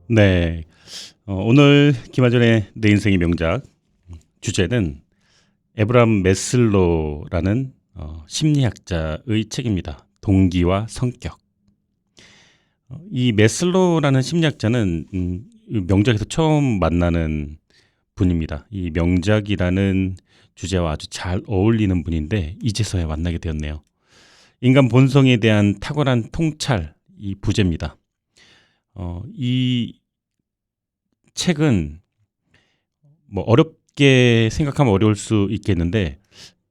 네. 오늘 김하준의 내 인생의 명작 주제는 에브람 메슬로라는 심리학자의 책입니다. 동기와 성격. 이 메슬로라는 심리학자는 이 명작에서 처음 만나는 분입니다. 이 명작이라는 주제와 아주 잘 어울리는 분인데 이제서야 만나게 되었네요. 인간 본성에 대한 탁월한 통찰, 이 부제입니다. 이 책은 뭐 어렵게 생각하면 어려울 수 있겠는데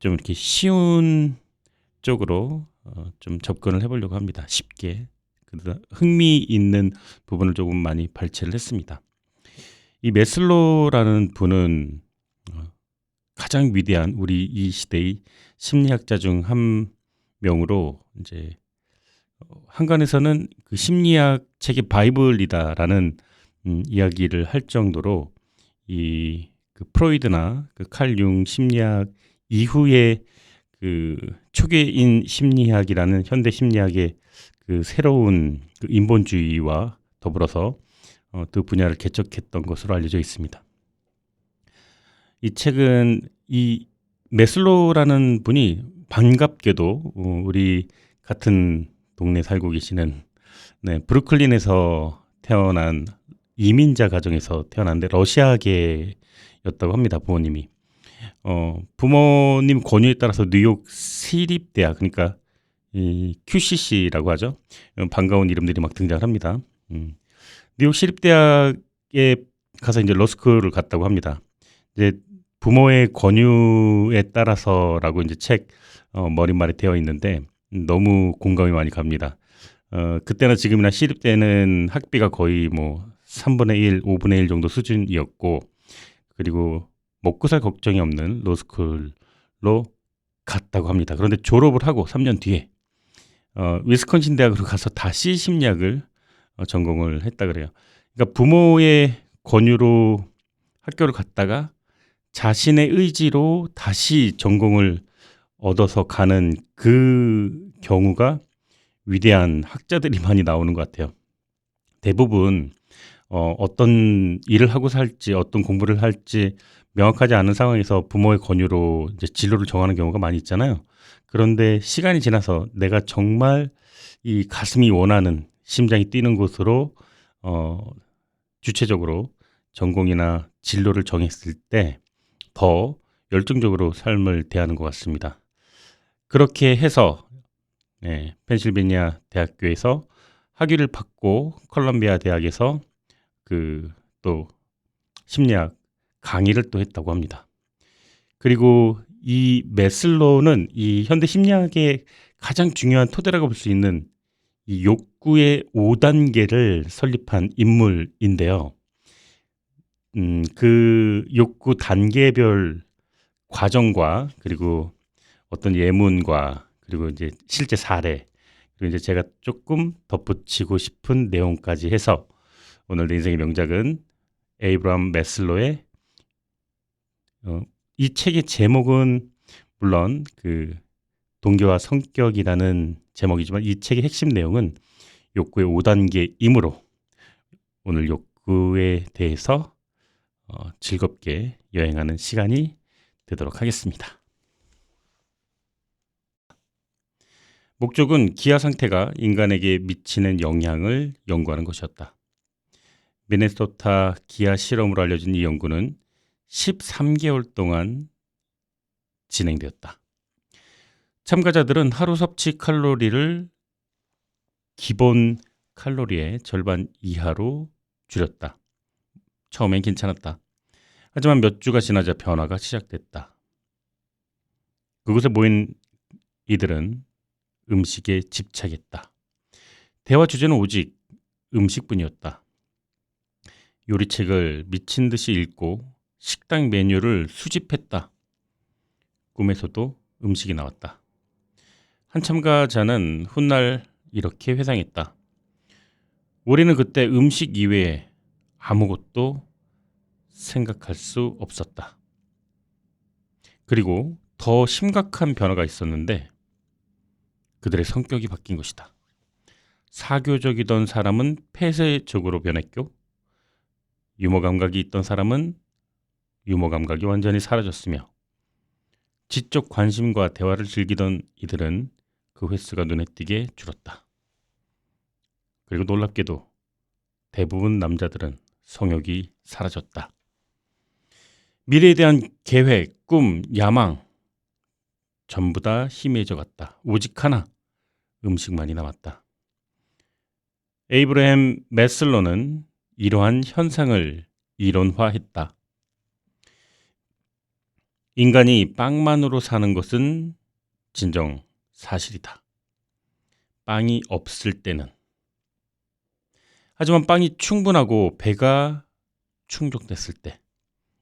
좀 이렇게 쉬운 쪽으로 좀 접근을 해보려고 합니다. 쉽게. 그러다 흥미 있는 부분을 조금 많이 발췌를 했습니다. 이 메슬로라는 분은 어, 가장 위대한 우리 이 시대의 심리학자 중 한 명으로 이제 한간에서는 그 심리학 책의 바이블이다라는 이야기를 할 정도로 이 그 프로이드나 그 칼 융 심리학 이후에 그 초계인 심리학이라는 현대 심리학의 그 새로운 그 인본주의와 더불어서 그 분야를 개척했던 것으로 알려져 있습니다. 이 책은 이 메슬로라는 분이 반갑게도 우리 같은 동네 살고 계시는 브루클린에서 태어난 이민자 가정에서 태어났는데 러시아계였다고 합니다. 부모님이. 부모님 권유에 따라서 뉴욕 시립대학 그러니까 이 QCC라고 하죠. 반가운 이름들이 막 등장합니다. 뉴욕 시립대학에 가서 이제 러스쿨을 갔다고 합니다. 이제 부모의 권유에 따라서라고 이제 책 머릿말에 되어 있는데 너무 공감이 많이 갑니다. 그때나 지금이나 시립대는 학비가 거의 뭐 3분의 1, 5분의 1 정도 수준이었고 그리고 먹고 살 걱정이 없는 로스쿨로 갔다고 합니다. 그런데 졸업을 하고 3년 뒤에 위스콘신 대학으로 가서 다시 심리학을 전공을 했다 그래요. 그러니까 부모의 권유로 학교를 갔다가 자신의 의지로 다시 전공을 얻어서 가는 그 경우가 위대한 학자들이 많이 나오는 것 같아요. 대부분 어떤 일을 하고 살지 어떤 공부를 할지 명확하지 않은 상황에서 부모의 권유로 이제 진로를 정하는 경우가 많이 있잖아요. 그런데 시간이 지나서 내가 정말 이 가슴이 원하는 심장이 뛰는 곳으로 어, 주체적으로 전공이나 진로를 정했을 때 더 열정적으로 삶을 대하는 것 같습니다. 그렇게 해서 펜실베니아 대학교에서 학위를 받고 컬럼비아 대학에서 그 또 심리학 강의를 또 했다고 합니다. 그리고 이 메슬로는 이 현대 심리학의 가장 중요한 토대라고 볼 수 있는 이 욕구의 5단계를 설립한 인물인데요. 그 욕구 단계별 과정과 그리고 어떤 예문과 그리고 이제 실제 사례 그리고 이제 제가 조금 덧붙이고 싶은 내용까지 해서 오늘 내 인생의 명작은 에이브람 메슬로의 이 책의 제목은 물론 그 동기와 성격이라는 제목이지만 이 책의 핵심 내용은 욕구의 5단계이므로 오늘 욕구에 대해서 즐겁게 여행하는 시간이 되도록 하겠습니다. 목적은 기아 상태가 인간에게 미치는 영향을 연구하는 것이었다. 미네소타 기아 실험으로 알려진 이 연구는 13개월 동안 진행되었다. 참가자들은 하루 섭취 칼로리를 기본 칼로리의 절반 이하로 줄였다. 처음엔 괜찮았다. 하지만 몇 주가 지나자 변화가 시작됐다. 그곳에 모인 이들은 음식에 집착했다. 대화 주제는 오직 음식뿐이었다. 요리책을 미친 듯이 읽고 식당 메뉴를 수집했다. 꿈에서도 음식이 나왔다. 한 참가자는 훗날 이렇게 회상했다. 우리는 그때 음식 이외에 아무것도 생각할 수 없었다. 그리고 더 심각한 변화가 있었는데 그들의 성격이 바뀐 것이다. 사교적이던 사람은 폐쇄적으로 변했고 유머 감각이 있던 사람은 유머 감각이 완전히 사라졌으며 지적 관심과 대화를 즐기던 이들은 그 횟수가 눈에 띄게 줄었다. 그리고 놀랍게도 대부분 남자들은 성욕이 사라졌다. 미래에 대한 계획, 꿈, 야망 전부 다 희미해져 갔다. 오직 하나, 음식만이 남았다. 에이브러햄 매슬로는 이러한 현상을 이론화했다. 인간이 빵만으로 사는 것은 진정 사실이다. 빵이 없을 때는. 하지만 빵이 충분하고 배가 충족됐을 때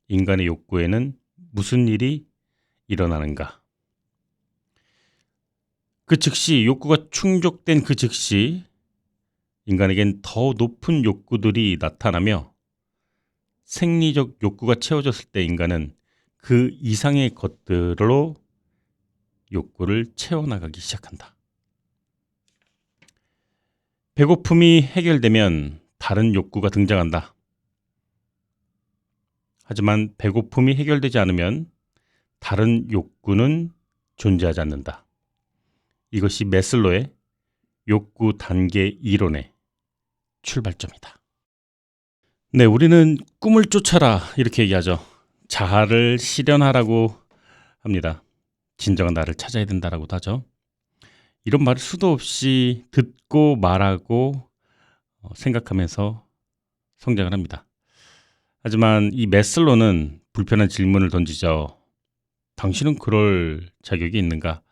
인간의 욕구에는 무슨 일이 일어나는가? 그 즉시 욕구가 충족된 그 즉시 인간에겐 더 높은 욕구들이 나타나며 생리적 욕구가 채워졌을 때 인간은 그 이상의 것들로 욕구를 채워나가기 시작한다. 배고픔이 해결되면 다른 욕구가 등장한다. 하지만 배고픔이 해결되지 않으면 다른 욕구는 존재하지 않는다. 이것이 매슬로의 욕구 단계 이론의 출발점이다. 네, 우리는 꿈을 쫓아라 이렇게 얘기하죠. 자아를 실현하라고 합니다. 진정한 나를 찾아야 된다라고도 하죠. 이런 말을 수도 없이 듣고 말하고 생각하면서 성장을 합니다. 하지만 이 매슬로는 불편한 질문을 던지죠. 당신은 그럴 자격이 있는가?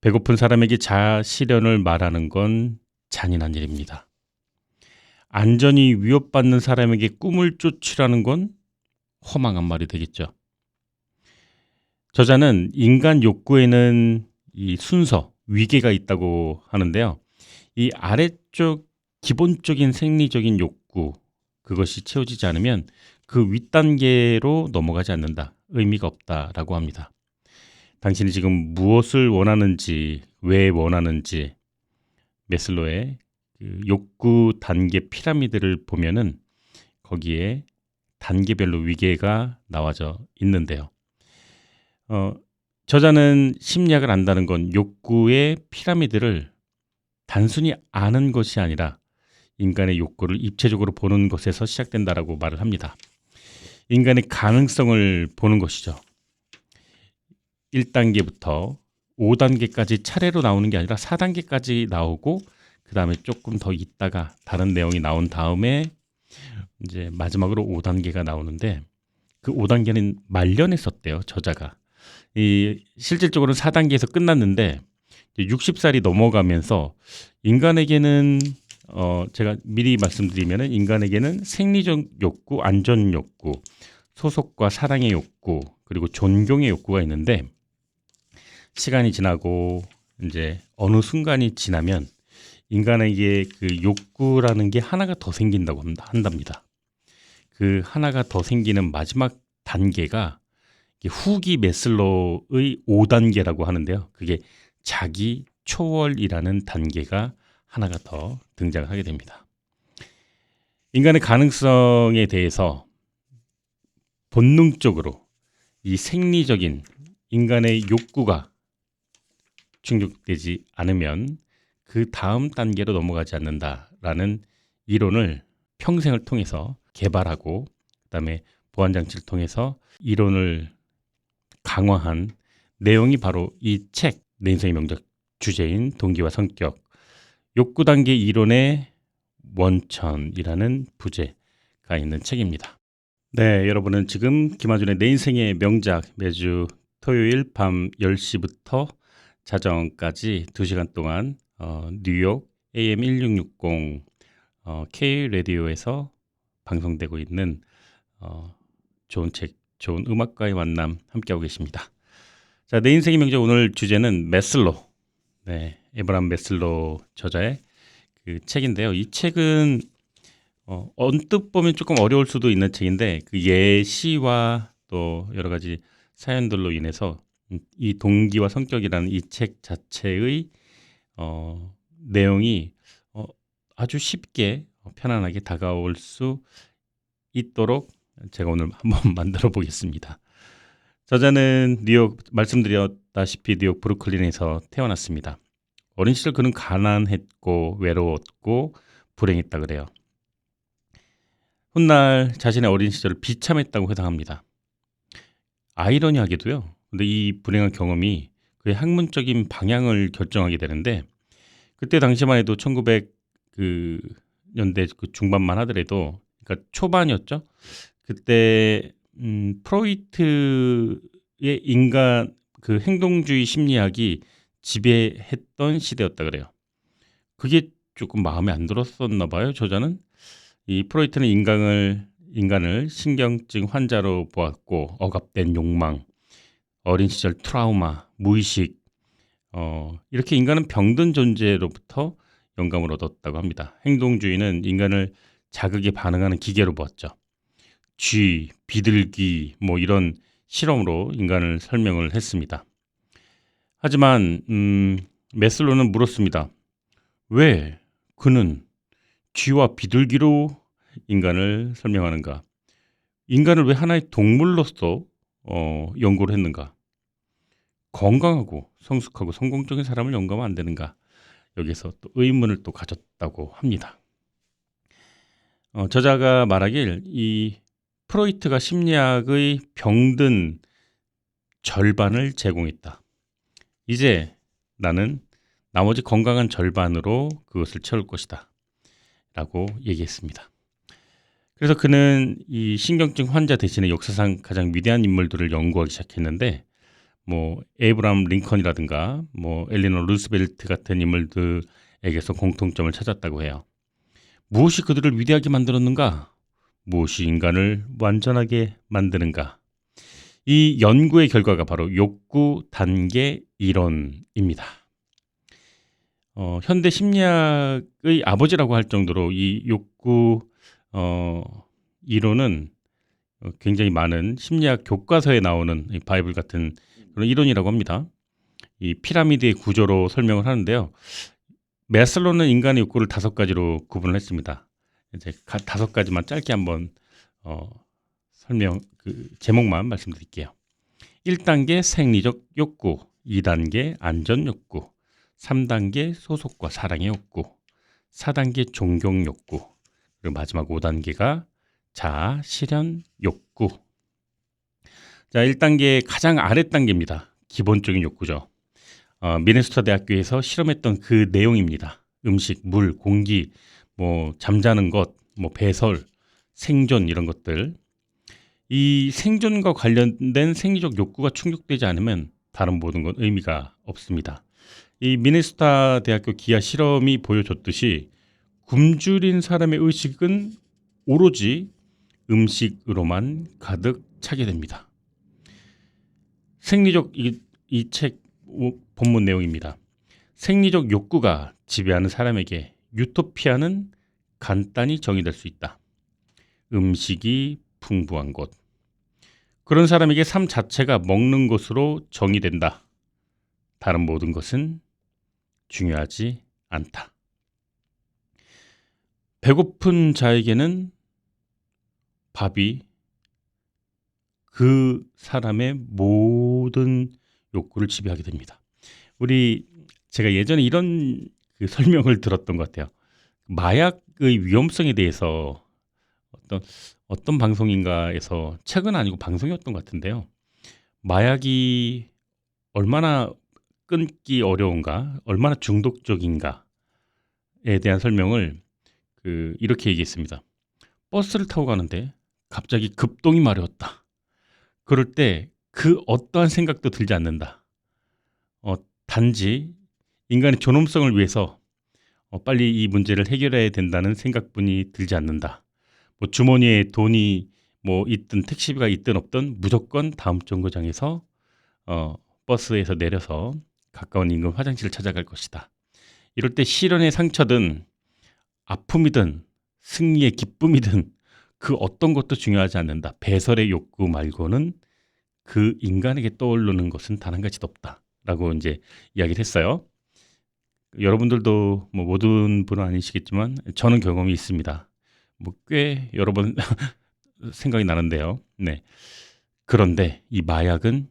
배고픈 사람에게 자아 실현을 말하는 건 잔인한 일입니다. 안전이 위협받는 사람에게 꿈을 쫓으라는 건 허망한 말이 되겠죠. 저자는 인간 욕구에는 이 순서, 위계가 있다고 하는데요. 이 아래쪽 기본적인 생리적인 욕구, 그것이 채워지지 않으면 그 윗단계로 넘어가지 않는다. 의미가 없다라고 합니다. 당신이 지금 무엇을 원하는지, 왜 원하는지 매슬로의 그 욕구 단계 피라미드를 보면은 거기에 단계별로 위계가 나와져 있는데요. 저자는 심리학을 안다는 건 욕구의 피라미드를 단순히 아는 것이 아니라 인간의 욕구를 입체적으로 보는 것에서 시작된다라고 말을 합니다. 인간의 가능성을 보는 것이죠. 1단계부터 5단계까지 차례로 나오는 게 아니라 4단계까지 나오고 그 다음에 조금 더 있다가 다른 내용이 나온 다음에 이제 마지막으로 5단계가 나오는데 그 5단계는 말년했었대요, 저자가. 실질적으로는 4단계에서 끝났는데 60살이 넘어가면서 인간에게는 제가 미리 말씀드리면은 인간에게는 생리적 욕구, 안전 욕구, 소속과 사랑의 욕구, 그리고 존경의 욕구가 있는데 시간이 지나고 이제 어느 순간이 지나면 인간에게 그 욕구라는 게 하나가 더 생긴다고 한답니다. 그 하나가 더 생기는 마지막 단계가 후기 매슬로우의 5단계라고 하는데요. 그게 자기 초월이라는 단계가 하나가 더 등장하게 됩니다. 인간의 가능성에 대해서 본능적으로 이 생리적인 인간의 욕구가 충족되지 않으면 그 다음 단계로 넘어가지 않는다라는 이론을 평생을 통해서 개발하고 그다음에 보완장치를 통해서 이론을 강화한 내용이 바로 이 책, 내 인생의 명작 주제인 동기와 성격, 욕구 단계 이론의 원천이라는 부제가 있는 책입니다. 네, 여러분은 지금 김하준의 내 인생의 명작 매주 토요일 밤 10시부터 자정까지 2시간 동안 뉴욕 AM 1660 K 라디오에서 방송되고 있는 좋은 책, 좋은 음악과의 만남 함께하고 계십니다. 자, 내 인생의 명작 오늘 주제는 매슬로, 네, 에브람 매슬로 저자의 그 책인데요. 이 책은 언뜻 보면 조금 어려울 수도 있는 책인데 그 예시와 또 여러 가지 사연들로 인해서 이 동기와 성격이라는 이 책 자체의 내용이 아주 쉽게 편안하게 다가올 수 있도록 제가 오늘 한번 만들어 보겠습니다. 저자는 뉴욕, 말씀드렸다시피 뉴욕 브루클린에서 태어났습니다. 어린 시절 그는 가난했고 외로웠고 불행했다 그래요. 훗날 자신의 어린 시절을 비참했다고 회상합니다. 아이러니하게도요. 근데 이 불행한 경험이 그의 학문적인 방향을 결정하게 되는데, 그때 당시만 해도 1900년대 그 중반만 하더라도, 그러니까 초반이었죠. 그때 프로이트의 인간 그 행동주의 심리학이 지배했던 시대였다 그래요. 그게 조금 마음에 안 들었었나 봐요. 저자는 이 프로이트는 인간을 신경증 환자로 보았고, 억압된 욕망, 어린 시절 트라우마, 무의식, 이렇게 인간은 병든 존재로부터 영감을 얻었다고 합니다. 행동주의는 인간을 자극에 반응하는 기계로 보았죠. 쥐, 비둘기, 뭐 이런 실험으로 인간을 설명을 했습니다. 하지만 메슬로는 물었습니다. 왜 그는 쥐와 비둘기로 인간을 설명하는가? 인간을 왜 하나의 동물로서 연구를 했는가? 건강하고 성숙하고 성공적인 사람을 연구하면 안 되는가? 여기서 또 의문을 또 가졌다고 합니다. 저자가 말하길 이 프로이트가 심리학의 병든 절반을 제공했다. 이제 나는 나머지 건강한 절반으로 그것을 채울 것이다. 라고 얘기했습니다. 그래서 그는 이 신경증 환자 대신에 역사상 가장 위대한 인물들을 연구하기 시작했는데, 뭐 에이브람 링컨이라든가 뭐 엘리노 루스벨트 같은 인물들에게서 공통점을 찾았다고 해요. 무엇이 그들을 위대하게 만들었는가? 무엇이 인간을 완전하게 만드는가? 이 연구의 결과가 바로 욕구 단계 이론입니다. 현대 심리학의 아버지라고 할 정도로 이 욕구 이론은 굉장히 많은 심리학 교과서에 나오는 이 바이블 같은 그런 이론이라고 합니다. 이 피라미드의 구조로 설명을 하는데요. 메슬로는 인간의 욕구를 5가지로 구분을 했습니다. 이제 5가지만 짧게 한번 설명 제목만 말씀드릴게요. 1단계 생리적 욕구, 2단계 안전 욕구, 3단계 소속과 사랑의 욕구, 4단계 존경 욕구, 그리고 마지막 5단계가 자아 실현 욕구. 자, 1단계 가장 아래 단계입니다. 기본적인 욕구죠. 미네소타 대학교에서 실험했던 그 내용입니다. 음식, 물, 공기, 뭐 잠자는 것, 뭐 배설, 생존 이런 것들. 이 생존과 관련된 생리적 욕구가 충족되지 않으면 다른 모든 건 의미가 없습니다. 이 미네소타 대학교 기아 실험이 보여줬듯이 굶주린 사람의 의식은 오로지 음식으로만 가득 차게 됩니다. 생리적 이 책 본문 내용입니다. 생리적 욕구가 지배하는 사람에게 유토피아는 간단히 정의될 수 있다. 음식이 풍부한 곳. 그런 사람에게 삶 자체가 먹는 것으로 정의된다. 다른 모든 것은 중요하지 않다. 배고픈 자에게는 밥이 그 사람의 모든 욕구를 지배하게 됩니다. 제가 예전에 이런 그 설명을 들었던 것 같아요. 마약의 위험성에 대해서 어떤 방송인가에서, 책은 아니고 방송이었던 것 같은데요. 마약이 얼마나 끊기 어려운가, 얼마나 중독적인가에 대한 설명을 이렇게 얘기했습니다. 버스를 타고 가는데 갑자기 급동이 마려웠다. 그럴 때 그 어떠한 생각도 들지 않는다. 단지 인간의 존엄성을 위해서 빨리 이 문제를 해결해야 된다는 생각뿐이 들지 않는다. 뭐 주머니에 돈이 뭐 있든 택시비가 있든 없든 무조건 다음 정거장에서 버스에서 내려서 가까운 인근 화장실을 찾아갈 것이다. 이럴 때 시련의 상처든 아픔이든 승리의 기쁨이든 그 어떤 것도 중요하지 않는다. 배설의 욕구 말고는 그 인간에게 떠오르는 것은 단 한 가지도 없다라고 이제 이야기를 했어요. 여러분들도 뭐 모든 분은 아니시겠지만 저는 경험이 있습니다. 뭐 꽤 여러 번 생각이 나는데요. 네. 그런데 이 마약은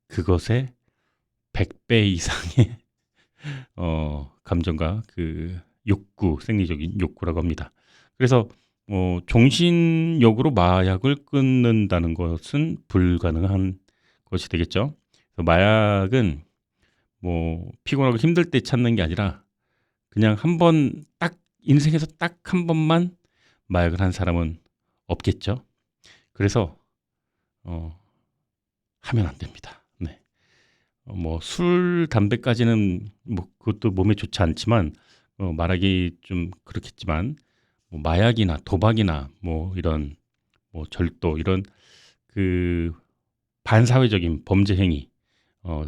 그것의 100배 이상의 감정과 그 욕구, 생리적인 욕구라고 합니다. 그래서 종신력으로 마약을 끊는다는 것은 불가능한 것이 되겠죠. 그래서 마약은 뭐 피곤하고 힘들 때 찾는 게 아니라 그냥 한 번 딱 인생에서 딱 한 번만 마약을 한 사람은 없겠죠. 그래서 어, 하면 안 됩니다. 네. 뭐 술, 담배까지는 뭐 그것도 몸에 좋지 않지만 말하기 좀 그렇겠지만 뭐 마약이나 도박이나 뭐 이런 뭐 절도 이런 그 반사회적인 범죄 행위 어,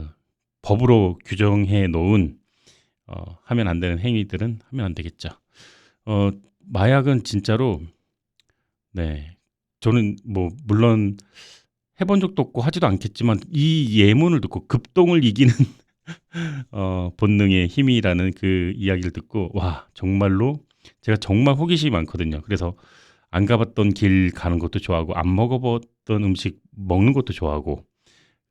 법으로 규정해 놓은 하면 안 되는 행위들은 하면 안 되겠죠. 어, 마약은 진짜로 네 저는 뭐 물론 해본 적도 없고 하지도 않겠지만 이 예문을 듣고 급동을 이기는 본능의 힘이라는 그 이야기를 듣고 와 정말로 제가 정말 호기심이 많거든요. 그래서 안 가봤던 길 가는 것도 좋아하고 안 먹어봤던 음식 먹는 것도 좋아하고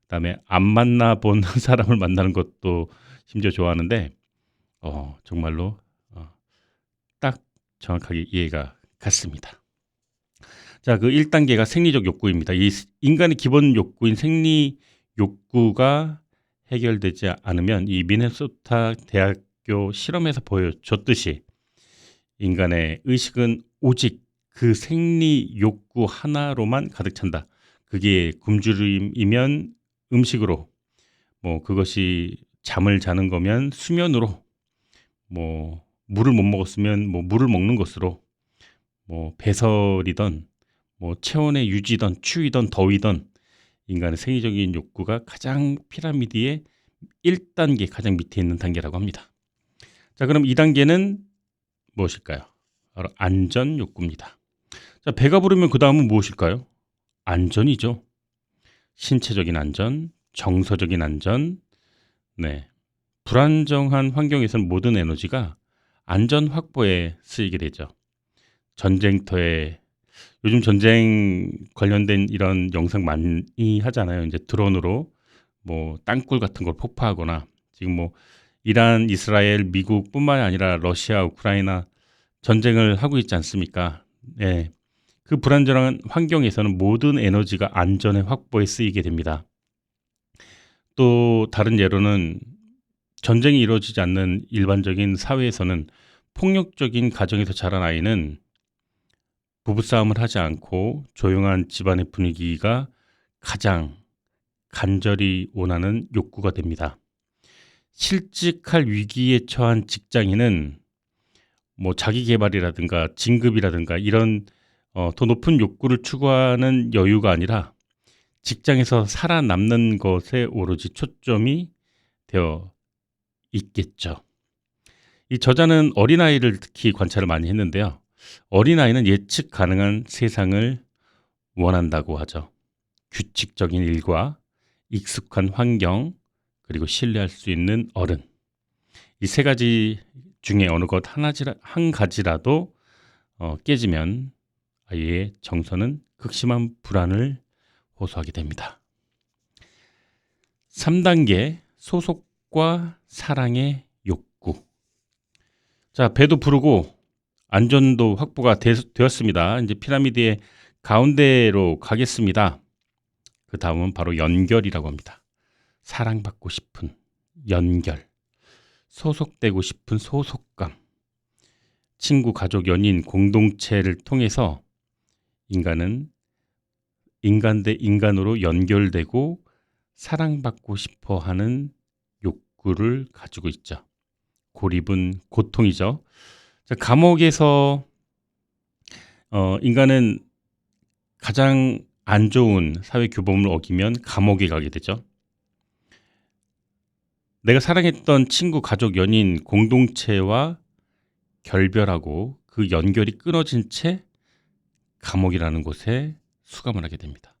그다음에 안 만나본 사람을 만나는 것도 심지어 좋아하는데 정말로 딱 정확하게 이해가 갔습니다. 자, 그 1단계가 생리적 욕구입니다. 이 인간의 기본 욕구인 생리 욕구가 해결되지 않으면 이 미네소타 대학교 실험에서 보여줬듯이 인간의 의식은 오직 그 생리 욕구 하나로만 가득 찬다. 그게 굶주림이면 음식으로, 뭐 그것이 잠을 자는 거면 수면으로, 뭐 물을 못 먹었으면 뭐 물을 먹는 것으로, 뭐 배설이든 뭐 체온의 유지든 추위든 더위든 인간의 생리적인 욕구가 가장 피라미드의 1단계 가장 밑에 있는 단계라고 합니다. 자, 그럼 2단계는 무엇일까요? 바로 안전 욕구입니다. 자, 배가 부르면 그 다음은 무엇일까요? 안전이죠. 신체적인 안전, 정서적인 안전, 네. 불안정한 환경에서는 모든 에너지가 안전 확보에 쓰이게 되죠. 전쟁터에 요즘 전쟁 관련된 이런 영상 많이 하잖아요. 이제 드론으로 뭐 땅굴 같은 걸 폭파하거나 지금 뭐 이란, 이스라엘, 미국뿐만 아니라 러시아, 우크라이나 전쟁을 하고 있지 않습니까? 네. 그 불안정한 환경에서는 모든 에너지가 안전의 확보에 쓰이게 됩니다. 또 다른 예로는 전쟁이 이루어지지 않는 일반적인 사회에서는 폭력적인 가정에서 자란 아이는 부부싸움을 하지 않고 조용한 집안의 분위기가 가장 간절히 원하는 욕구가 됩니다. 실직할 위기에 처한 직장인은 뭐 자기 개발이라든가 진급이라든가 이런 더 높은 욕구를 추구하는 여유가 아니라 직장에서 살아남는 것에 오로지 초점이 되어 있겠죠. 이 저자는 어린아이를 특히 관찰을 많이 했는데요. 어린아이는 예측 가능한 세상을 원한다고 하죠. 규칙적인 일과 익숙한 환경, 그리고 신뢰할 수 있는 어른. 이 세 가지 중에 어느 것 한 가지라도 깨지면 아이의 정서는 극심한 불안을 호소하게 됩니다. 3단계 소속과 사랑의 욕구. 자, 배도 부르고 안전도 확보가 되었습니다. 이제 피라미드의 가운데로 가겠습니다. 그 다음은 바로 연결이라고 합니다. 사랑받고 싶은 연결, 소속되고 싶은 소속감, 친구, 가족, 연인, 공동체를 통해서 인간은 인간 대 인간으로 연결되고 사랑받고 싶어 하는 욕구를 가지고 있죠. 고립은 고통이죠. 자, 감옥에서 인간은 가장 안 좋은 사회 규범을 어기면 감옥에 가게 되죠. 내가 사랑했던 친구, 가족, 연인, 공동체와 결별하고 그 연결이 끊어진 채 감옥이라는 곳에 수감을 하게 됩니다.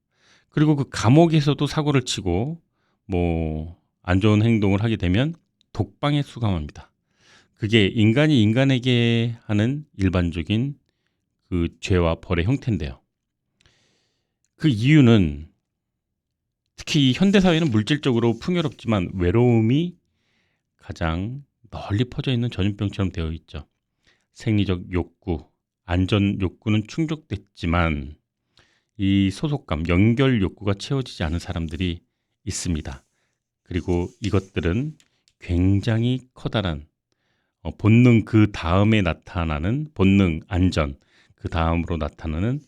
그리고 그 감옥에서도 사고를 치고 뭐 안 좋은 행동을 하게 되면 독방에 수감합니다. 그게 인간이 인간에게 하는 일반적인 그 죄와 벌의 형태인데요. 그 이유는 특히 이 현대 사회는 물질적으로 풍요롭지만 외로움이 가장 널리 퍼져 있는 전염병처럼 되어 있죠. 생리적 욕구, 안전 욕구는 충족됐지만 이 소속감, 연결 욕구가 채워지지 않은 사람들이 있습니다. 그리고 이것들은 굉장히 커다란 본능 그 다음에 나타나는 본능, 안전 그 다음으로 나타나는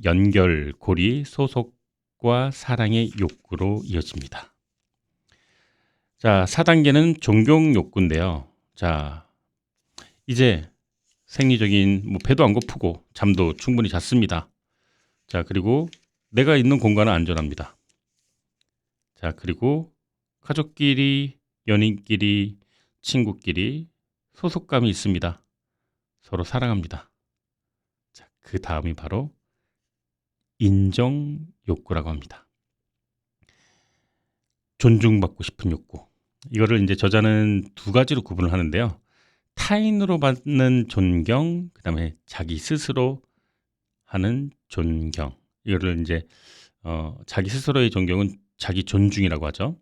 연결, 고리, 소속과 사랑의 욕구로 이어집니다. 자, 4단계는 존경 욕구인데요. 자, 이제 생리적인 배도 안 고프고 잠도 충분히 잤습니다. 자, 그리고 내가 있는 공간은 안전합니다. 자, 그리고 가족끼리, 연인끼리, 친구끼리 소속감이 있습니다. 서로 사랑합니다. 자, 그 다음이 바로 인정 욕구라고 합니다. 존중받고 싶은 욕구. 이거를 이제 저자는 두 가지로 구분을 하는데요. 타인으로 받는 존경, 그다음에 자기 스스로 하는 존경. 이거를 이제 자기 스스로의 존경은 자기 존중이라고 하죠.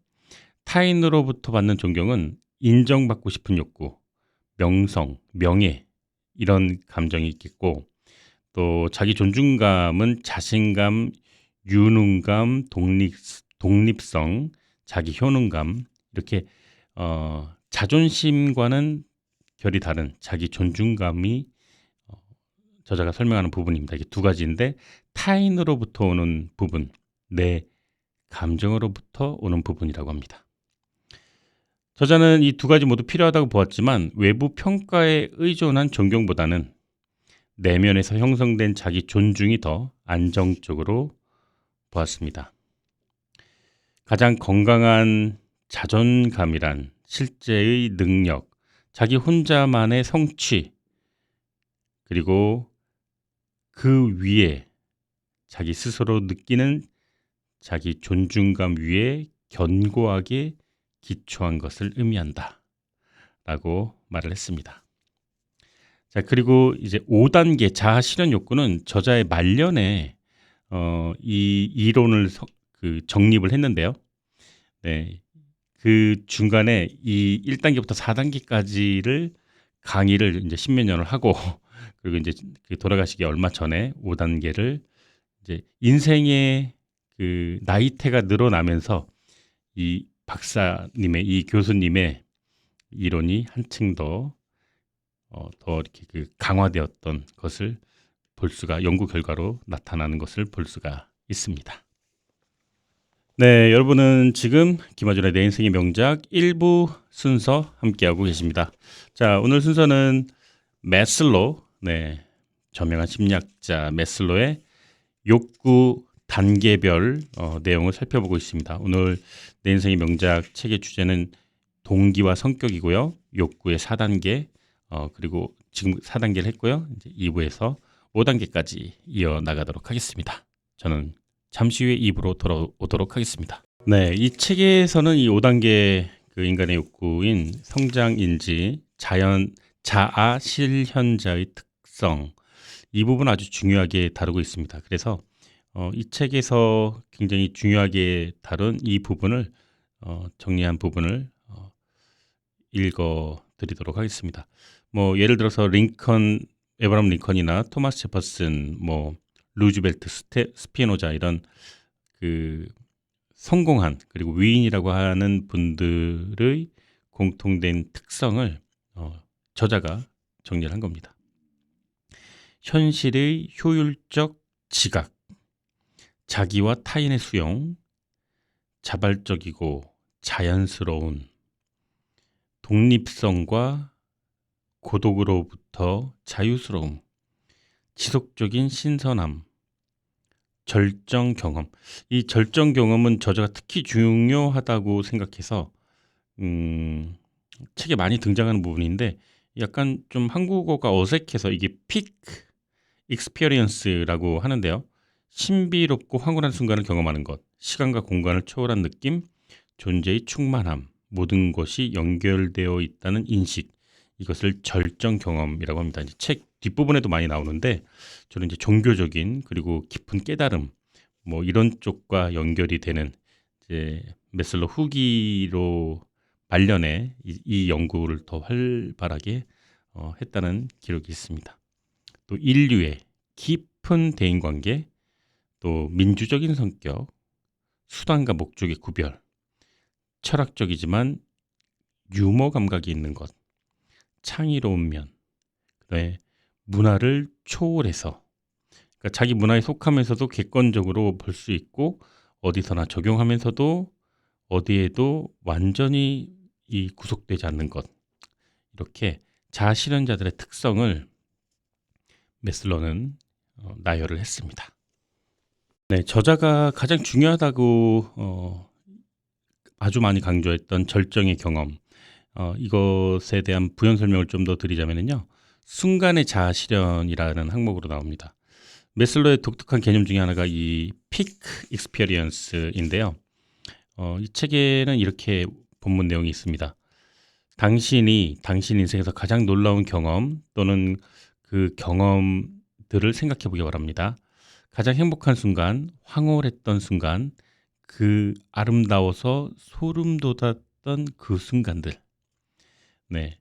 타인으로부터 받는 존경은 인정받고 싶은 욕구, 명성, 명예 이런 감정이 있겠고, 또 자기 존중감은 자신감, 유능감, 독립성, 자기 효능감 이렇게 자존심과는 결이 다른 자기 존중감이 저자가 설명하는 부분입니다. 이게 두 가지인데 타인으로부터 오는 부분, 내 감정으로부터 오는 부분이라고 합니다. 저자는 이 두 가지 모두 필요하다고 보았지만 외부 평가에 의존한 존경보다는 내면에서 형성된 자기 존중이 더 안정적으로 보았습니다. 가장 건강한 자존감이란 실제의 능력, 자기 혼자만의 성취, 그리고 그 위에 자기 스스로 느끼는 자기 존중감 위에 견고하게 기초한 것을 의미한다 라고 말을 했습니다. 자, 그리고 이제 5단계 자아 실현 욕구는 저자의 말년에 이 이론을 정립을 했는데요. 네, 그 중간에 이 1단계부터 4단계까지를 강의를 이제 십몇 년을 하고 그리고 이제 돌아가시기 얼마 전에 5단계를 이제 인생의 그 나이대가 늘어나면서 이 박사님의 이 교수님의 이론이 한층 더 이렇게 강화되었던 것을 볼 수가 연구 결과로 나타나는 것을 볼 수가 있습니다. 네, 여러분은 지금 김아준의 내 인생의 명작 1부 순서 함께하고 계십니다. 자, 오늘 순서는 매슬로, 네, 저명한 심리학자 매슬로의 욕구 단계별 내용을 살펴보고 있습니다. 오늘 내 인생의 명작 책의 주제는 동기와 성격이고요. 욕구의 4단계, 그리고 지금 4단계를 했고요. 이제 2부에서 5단계까지 이어나가도록 하겠습니다. 저는 잠시 후에 2부로 돌아오도록 하겠습니다. 네, 이 책에서는 이 5단계 그 인간의 욕구인 성장인지, 자아 실현자의 특성, 이 부분 아주 중요하게 다루고 있습니다. 그래서 이 책에서 굉장히 중요하게 다룬 이 부분을 정리한 부분을 읽어 드리도록 하겠습니다. 뭐 예를 들어서 에브라함 링컨이나 토마스 제퍼슨, 뭐 루즈벨트, 스피노자 이런 그 성공한 그리고 위인이라고 하는 분들의 공통된 특성을 저자가 정리를 한 겁니다. 현실의 효율적 지각, 자기와 타인의 수용, 자발적이고 자연스러운 독립성과 고독으로부터 자유스러움, 지속적인 신선함, 절정 경험. 이 절정 경험은 저자가 특히 중요하다고 생각해서 책에 많이 등장하는 부분인데 약간 좀 한국어가 어색해서 이게 피크 익스피리언스라고 하는데요. 신비롭고 황홀한 순간을 경험하는 것, 시간과 공간을 초월한 느낌, 존재의 충만함, 모든 것이 연결되어 있다는 인식, 이것을 절정 경험이라고 합니다. 이제 책 뒷부분에도 많이 나오는데 저는 이제 종교적인 그리고 깊은 깨달음, 뭐 이런 쪽과 연결이 되는 이제 메슬로 후기로 말년에 이 연구를 더 활발하게 했다는 기록이 있습니다. 또 인류의 깊은 대인관계, 또 민주적인 성격, 수단과 목적의 구별, 철학적이지만 유머 감각이 있는 것, 창의로운 면, 그다음에 문화를 초월해서, 그러니까 자기 문화에 속하면서도 객관적으로 볼 수 있고 어디서나 적용하면서도 어디에도 완전히 구속되지 않는 것, 이렇게 자아실현자들의 특성을 메슬러는 나열을 했습니다. 네, 저자가 가장 중요하다고 아주 많이 강조했던 절정의 경험, 이것에 대한 부연 설명을 좀 더 드리자면요, 순간의 자아 실현이라는 항목으로 나옵니다. 메슬로의 독특한 개념 중에 하나가 이 피크 익스피리언스인데요. 이 책에는 이렇게 본문 내용이 있습니다. 당신 인생에서 가장 놀라운 경험 또는 그 경험들을 생각해 보기 바랍니다. 가장 행복한 순간, 황홀했던 순간, 그 아름다워서 소름 돋았던 그 순간들. 네.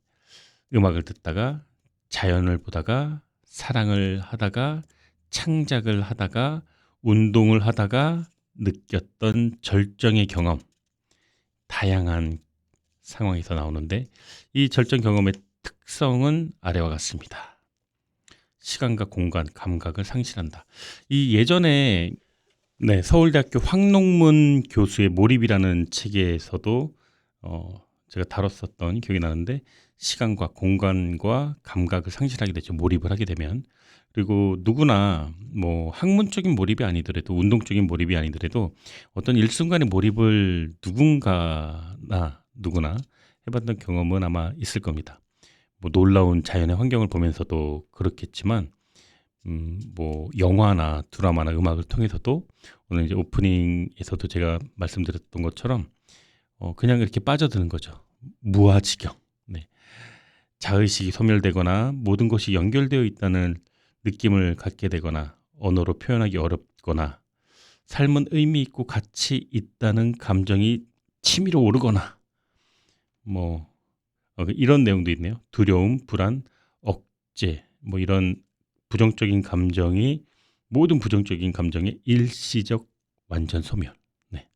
음악을 듣다가, 자연을 보다가, 사랑을 하다가, 창작을 하다가, 운동을 하다가 느꼈던 절정의 경험. 다양한 상황에서 나오는데 이 절정 경험의 특성은 아래와 같습니다. 시간과 공간, 감각을 상실한다. 이 예전에 서울대학교 황농문 교수의 몰입이라는 책에서도 제가 다뤘었던 기억이 나는데, 시간과 공간과 감각을 상실하게 되죠. 몰입을 하게 되면. 그리고 누구나 뭐 학문적인 몰입이 아니더라도, 운동적인 몰입이 아니더라도 어떤 일순간의 몰입을 누구나 해봤던 경험은 아마 있을 겁니다. 뭐 놀라운 자연의 환경을 보면서도 그렇겠지만, 뭐 영화나 드라마나 음악을 통해서도, 오늘 이제 오프닝에서도 제가 말씀드렸던 것처럼 그냥 이렇게 빠져드는 거죠. 무아지경. 네. 자의식이 소멸되거나 모든 것이 연결되어 있다는 느낌을 갖게 되거나, 언어로 표현하기 어렵거나, 삶은 의미 있고 가치 있다는 감정이 치밀어 오르거나, 뭐 이런 내용도 있네요. 두려움, 불안, 억제, 뭐 이런 모든 부정적인 감정의 일시적 완전 소멸. 네.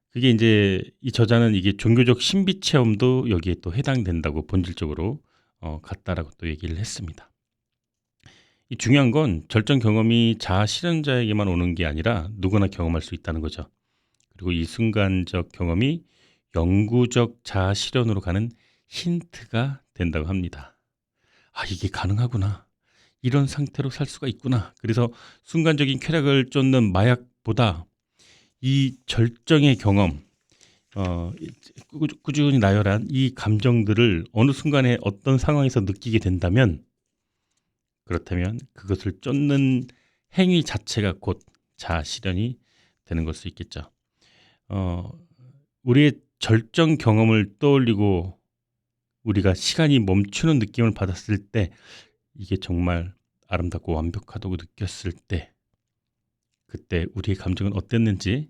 그게 이제 이 저자는 이게 종교적 신비 체험도 여기에 또 해당된다고 본질적으로 같다라고 또 얘기를 했습니다. 이 중요한 건 절정 경험이 자아 실현자에게만 오는 게 아니라 누구나 경험할 수 있다는 거죠. 그리고 이 순간적 경험이 영구적 자아 실현으로 가는 힌트가 된다고 합니다. 아, 이게 가능하구나. 이런 상태로 살 수가 있구나. 그래서 순간적인 쾌락을 쫓는 마약보다 이 절정의 경험, 꾸준히 나열한 이 감정들을 어느 순간에 어떤 상황에서 느끼게 된다면, 그렇다면 그것을 쫓는 행위 자체가 곧 자아 실현이 되는 걸 수 있겠죠. 우리의 절정 경험을 떠올리고 우리가 시간이 멈추는 느낌을 받았을 때, 이게 정말 아름답고 완벽하다고 느꼈을 때, 그때 우리의 감정은 어땠는지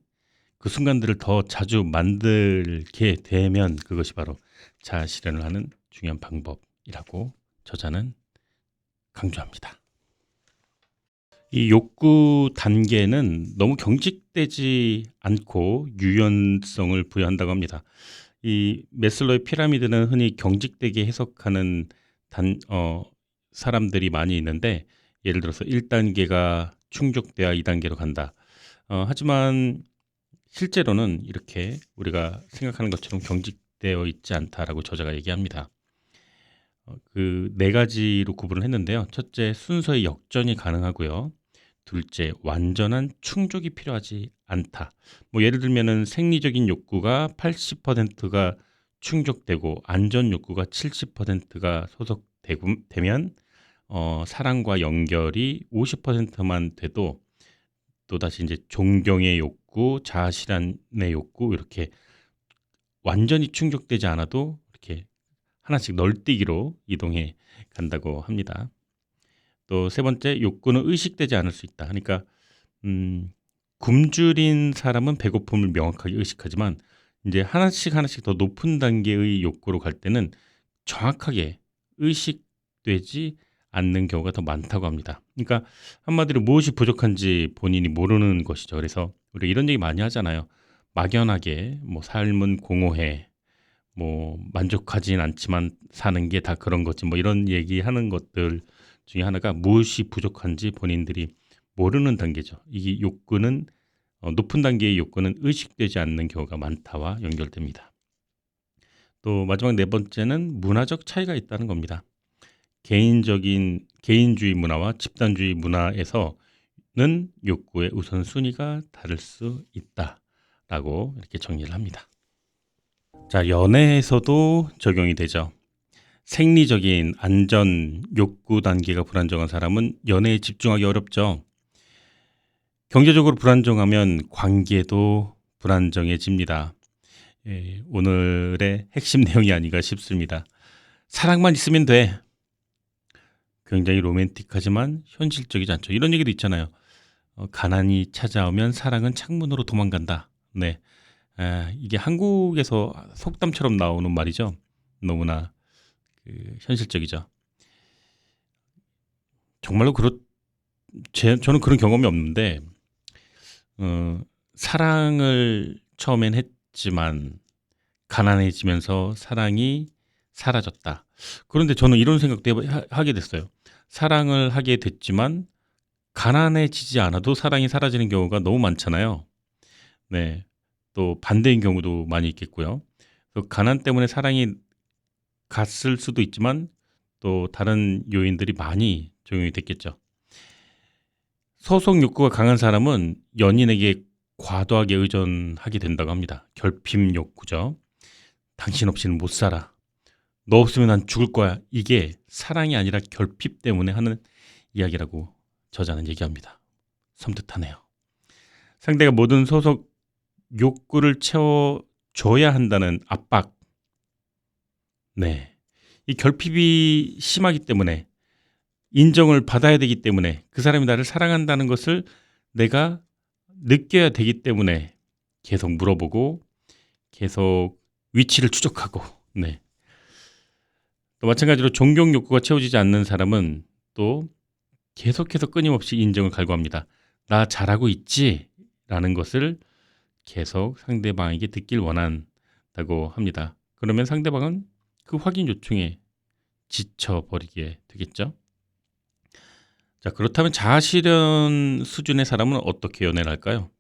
그 순간들을 더 자주 만들게 되면 그것이 바로 자아 실현을 하는 중요한 방법이라고 저자는 강조합니다. 이 욕구 단계는 너무 경직되지 않고 유연성을 부여한다고 합니다. 이 메슬로의 피라미드는 흔히 경직되게 해석하는 사람들이 많이 있는데, 예를 들어서 1단계가 충족돼야 2단계로 간다. 하지만 실제로는 이렇게 우리가 생각하는 것처럼 경직되어 있지 않다라고 저자가 얘기합니다. 그 네 가지로 구분을 했는데요. 첫째, 순서의 역전이 가능하고요. 둘째, 완전한 충족이 필요하지 않다. 뭐 예를 들면은 생리적인 욕구가 80%가 충족되고 안전 욕구가 70%가 소속되면, 사랑과 연결이 50%만 돼도, 또다시 이제 존경의 욕구, 자아 실현의 욕구, 이렇게 완전히 충족되지 않아도 이렇게 하나씩 널뛰기로 이동해 간다고 합니다. 또 세 번째, 욕구는 의식되지 않을 수 있다. 그러니까 음, 굶주린 사람은 배고픔을 명확하게 의식하지만 이제 하나씩 하나씩 더 높은 단계의 욕구로 갈 때는 정확하게 의식되지 않는 경우가 더 많다고 합니다. 그러니까 한마디로 무엇이 부족한지 본인이 모르는 것이죠. 그래서 우리 이런 얘기 많이 하잖아요. 막연하게 뭐 삶은 공허해, 뭐 만족하진 않지만 사는 게 다 그런 거지, 뭐 이런 얘기하는 것들 중에 하나가 무엇이 부족한지 본인들이 모르는 단계죠. 이게 욕구는 높은 단계의 욕구는 의식되지 않는 경우가 많다와 연결됩니다. 또 마지막 네 번째는 문화적 차이가 있다는 겁니다. 개인주의 문화와 집단주의 문화에서는 욕구의 우선순위가 다를 수 있다라고 이렇게 정리를 합니다. 자, 연애에서도 적용이 되죠. 생리적인 안전 욕구 단계가 불안정한 사람은 연애에 집중하기 어렵죠. 경제적으로 불안정하면 관계도 불안정해집니다. 예, 오늘의 핵심 내용이 아닌가 싶습니다. 사랑만 있으면 돼. 굉장히 로맨틱하지만 현실적이지 않죠. 이런 얘기도 있잖아요. 가난이 찾아오면 사랑은 창문으로 도망간다. 네, 이게 한국에서 속담처럼 나오는 말이죠. 너무나 현실적이죠. 정말로 저는 그런 경험이 없는데 사랑을 처음엔 했지만 가난해지면서 사랑이 사라졌다. 그런데 저는 이런 생각도 하게 됐어요. 사랑을 하게 됐지만 가난해지지 않아도 사랑이 사라지는 경우가 너무 많잖아요. 네. 또 반대인 경우도 많이 있겠고요. 가난 때문에 사랑이 갔을 수도 있지만 또 다른 요인들이 많이 적용이 됐겠죠. 소속 욕구가 강한 사람은 연인에게 과도하게 의존하게 된다고 합니다. 결핍 욕구죠. 당신 없이는 못 살아. 너 없으면 난 죽을 거야. 이게 사랑이 아니라 결핍 때문에 하는 이야기라고 저자는 얘기합니다. 섬뜩하네요. 상대가 모든 소속 욕구를 채워줘야 한다는 압박. 네. 이 결핍이 심하기 때문에 인정을 받아야 되기 때문에 그 사람이 나를 사랑한다는 것을 내가 느껴야 되기 때문에 계속 물어보고 계속 위치를 추적하고 네. 또 마찬가지로 존경 욕구가 채워지지 않는 사람은 또 계속해서 끊임없이 인정을 갈구합니다. 나 잘하고 있지? 라는 것을 계속 상대방에게 듣길 원한다고 합니다. 그러면 상대방은 그 확인 요청에 지쳐버리게 되겠죠. 자, 그렇다면 자아실현 수준의 사람은 어떻게 연애를 할까요?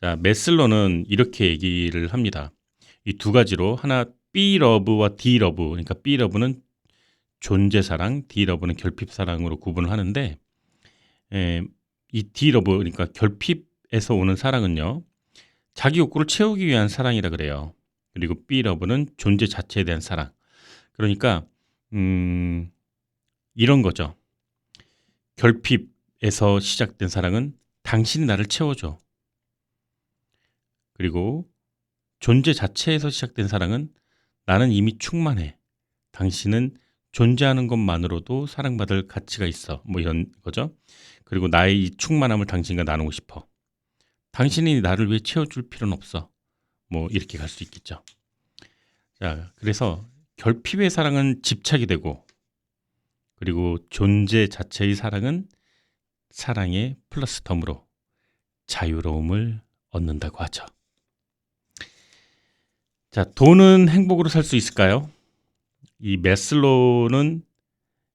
자, 메슬로는 이렇게 얘기를 합니다. 이 두 가지로 하나 B러브와 D러브, 그러니까 B러브는 존재사랑, D러브는 결핍사랑으로 구분을 하는데 이 D러브, 그러니까 결핍에서 오는 사랑은요. 자기 욕구를 채우기 위한 사랑이라 그래요. 그리고 B러브는 존재 자체에 대한 사랑. 그러니까 이런 거죠. 결핍에서 시작된 사랑은 당신이 나를 채워줘. 그리고 존재 자체에서 시작된 사랑은 나는 이미 충만해. 당신은 존재하는 것만으로도 사랑받을 가치가 있어. 뭐 이런 거죠. 그리고 나의 이 충만함을 당신과 나누고 싶어. 당신이 나를 위해 채워줄 필요는 없어. 뭐 이렇게 갈 수 있겠죠. 자, 그래서 결핍의 사랑은 집착이 되고 그리고 존재 자체의 사랑은 사랑의 플러스 덤으로 자유로움을 얻는다고 하죠. 자, 돈은 행복으로 살 수 있을까요? 이 매슬로우는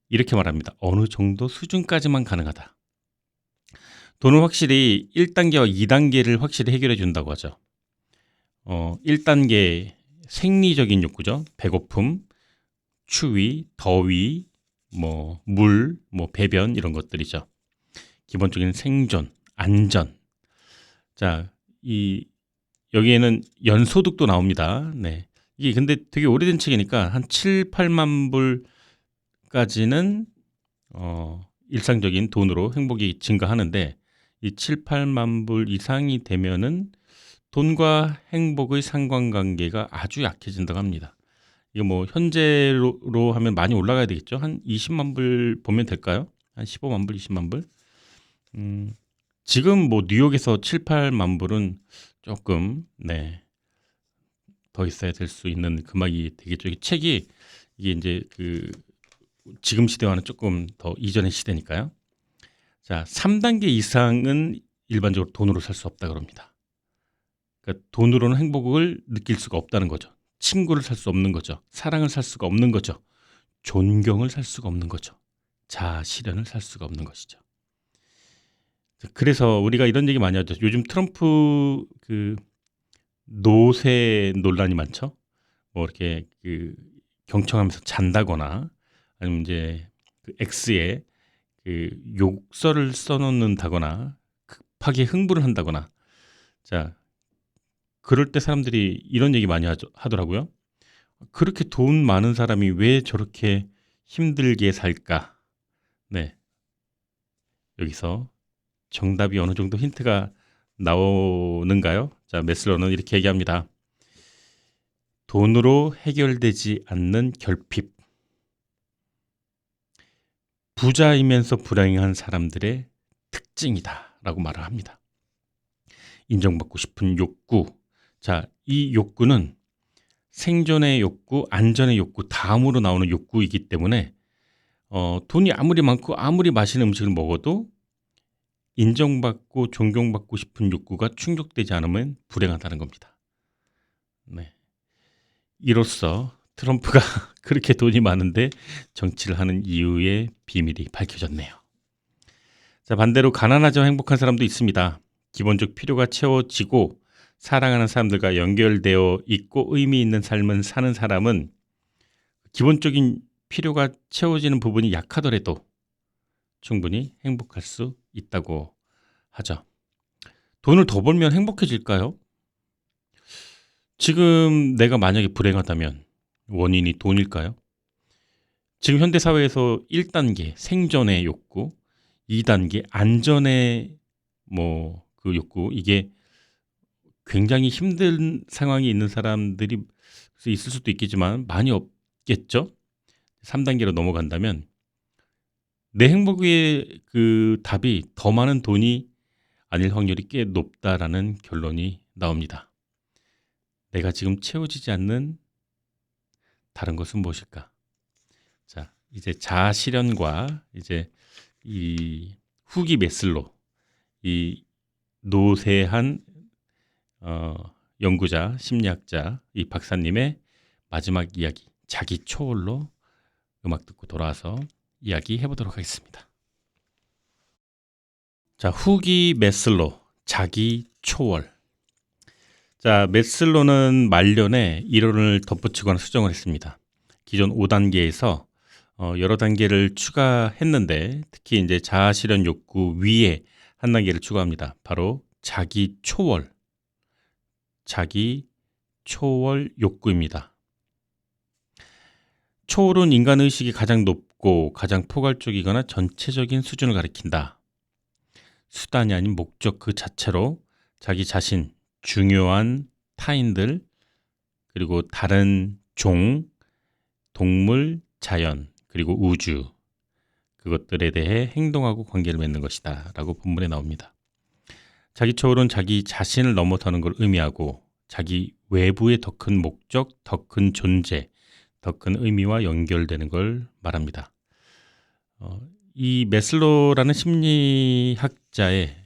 이렇게 말합니다. 어느 정도 수준까지만 가능하다. 돈은 확실히 1단계와 2단계를 확실히 해결해 준다고 하죠. 1단계 생리적인 욕구죠. 배고픔, 추위, 더위, 뭐 물, 뭐 배변 이런 것들이죠. 기본적인 생존, 안전. 자, 여기에는 연소득도 나옵니다. 네. 이게 근데 되게 오래된 책이니까 한 7, 8만 불까지는 일상적인 돈으로 행복이 증가하는데 이 7, 8만 불 이상이 되면은 돈과 행복의 상관관계가 아주 약해진다고 합니다. 이거 뭐 현재로 하면 많이 올라가야 되겠죠. 한 20만 불 보면 될까요? 한 15만 불, 20만 불. 지금 뭐 뉴욕에서 7-8만 불은 조금 더 있어야 될 수 있는 금액이 되겠죠. 이 책이 이게 이제 그 지금 시대와는 조금 더 이전의 시대니까요. 자, 3단계 이상은 일반적으로 돈으로 살 수 없다 그럽니다. 그러니까 돈으로는 행복을 느낄 수가 없다는 거죠. 친구를 살 수 없는 거죠. 사랑을 살 수가 없는 거죠. 존경을 살 수가 없는 거죠. 자아 실현을 살 수가 없는 것이죠. 그래서 우리가 이런 얘기 많이 하죠. 요즘 트럼프 그 노세 논란이 많죠. 뭐 이렇게 그 경청하면서 잔다거나 아니면 이제 그 X에 그 욕설을 써놓는다거나 급하게 흥분을 한다거나 자 그럴 때 사람들이 이런 얘기 많이 하더라고요. 그렇게 돈 많은 사람이 왜 저렇게 힘들게 살까? 네, 여기서 정답이 어느 정도 힌트가 나오는가요? 자, 메슬로는 이렇게 얘기합니다. 돈으로 해결되지 않는 결핍. 부자이면서 불행한 사람들의 특징이다 라고 말을 합니다. 인정받고 싶은 욕구. 자, 이 욕구는 생존의 욕구, 안전의 욕구, 다음으로 나오는 욕구이기 때문에 돈이 아무리 많고 아무리 맛있는 음식을 먹어도 인정받고 존경받고 싶은 욕구가 충족되지 않으면 불행하다는 겁니다. 네. 이로써 트럼프가 그렇게 돈이 많은데 정치를 하는 이유의 비밀이 밝혀졌네요. 자, 반대로 가난하지만 행복한 사람도 있습니다. 기본적 필요가 채워지고 사랑하는 사람들과 연결되어 있고 의미 있는 삶을 사는 사람은 기본적인 필요가 채워지는 부분이 약하더라도 충분히 행복할 수 있다고 하죠. 돈을 더 벌면 행복해질까요? 지금 내가 만약에 불행하다면 원인이 돈일까요? 지금 현대사회에서 1단계 생존의 욕구, 2단계 안전의 그 욕구, 이게 굉장히 힘든 상황이 있는 사람들이 있을 수도 있겠지만 많이 없겠죠? 3단계로 넘어간다면 내 행복의 그 답이 더 많은 돈이 아닐 확률이 꽤 높다라는 결론이 나옵니다. 내가 지금 채워지지 않는 다른 것은 무엇일까? 자, 이제 자아 실현과 이제 이 후기 메슬로 이 노세한 연구자, 심리학자 이 박사님의 마지막 이야기, 자기 초월로 음악 듣고 돌아와서 이야기 해보도록 하겠습니다. 자, 후기 메슬로, 자기 초월. 자, 메슬로는 말년에 이론을 덧붙이거나 수정을 했습니다. 기존 5단계에서 여러 단계를 추가했는데 특히 이제 자아 실현 욕구 위에 한 단계를 추가합니다. 바로 자기 초월, 자기 초월 욕구입니다. 초월은 인간 의식이 가장 높고 가장 포괄적이거나 전체적인 수준을 가리킨다. 수단이 아닌 목적 그 자체로 자기 자신, 중요한 타인들, 그리고 다른 종, 동물, 자연, 그리고 우주, 그것들에 대해 행동하고 관계를 맺는 것이다 라고 본문에 나옵니다. 자기 초월은 자기 자신을 넘어서는 걸 의미하고 자기 외부의 더 큰 목적, 더 큰 존재, 더 큰 의미와 연결되는 걸 말합니다. 이 메슬로라는 심리학자의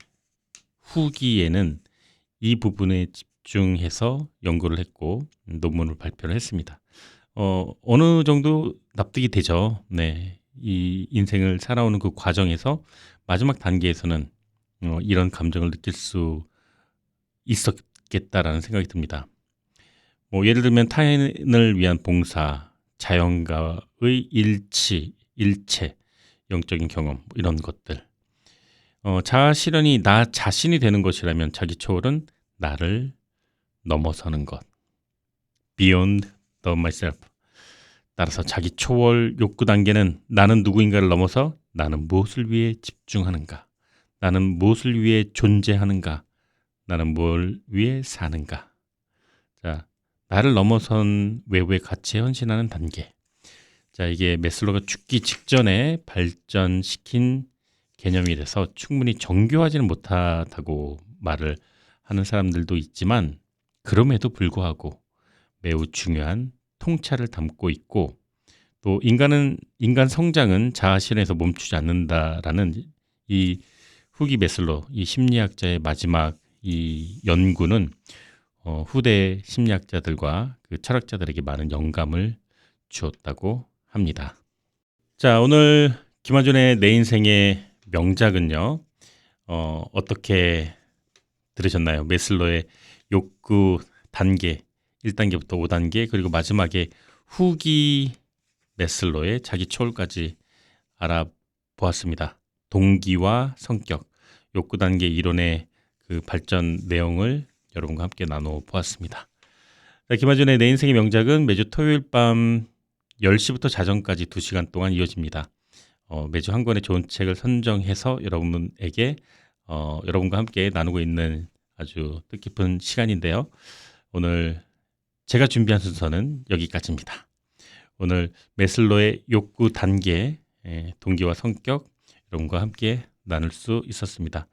후기에는 이 부분에 집중해서 연구를 했고 논문을 발표를 했습니다. 어느 정도 납득이 되죠. 네, 이 인생을 살아오는 그 과정에서 마지막 단계에서는 이런 감정을 느낄 수 있었겠다라는 생각이 듭니다. 뭐 예를 들면 타인을 위한 봉사, 자연과의 일체, 영적인 경험 이런 것들. 자아 실현이 나 자신이 되는 것이라면 자기 초월은 나를 넘어서는 것. Beyond the myself. 따라서 자기 초월 욕구 단계는 나는 누구인가를 넘어서 나는 무엇을 위해 집중하는가? 나는 무엇을 위해 존재하는가? 나는 뭘 위해 사는가? 자, 나를 넘어선 외부의 가치에 헌신하는 단계. 자, 이게 메슬로가 죽기 직전에 발전시킨 개념이 돼서 충분히 정교하지는 못하다고 말을 하는 사람들도 있지만 그럼에도 불구하고 매우 중요한 통찰을 담고 있고 또 인간 성장은 자아 실현에서 멈추지 않는다라는 이 후기 메슬로 이 심리학자의 마지막 이 연구는 후대 심리학자들과 그 철학자들에게 많은 영감을 주었다고 합니다. 자, 오늘 김한준의 내 인생의 명작은요. 어떻게 들으셨나요? 메슬로의 욕구 단계 1단계부터 5단계 그리고 마지막에 후기 메슬로의 자기 초월까지 알아보았습니다. 동기와 성격, 욕구 단계 이론의 그 발전 내용을 여러분과 함께 나눠 보았습니다. 김한준의 내 인생의 명작은 매주 토요일 밤 10시부터 자정까지 2시간 동안 이어집니다. 매주 한 권의 좋은 책을 선정해서 여러분에게 여러분과 함께 나누고 있는 아주 뜻깊은 시간인데요. 오늘 제가 준비한 순서는 여기까지입니다. 오늘 메슬로의 욕구 단계, 동기와 성격 여러분과 함께 나눌 수 있었습니다.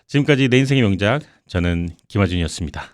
지금까지 내 인생의 명작, 저는 김하준이었습니다.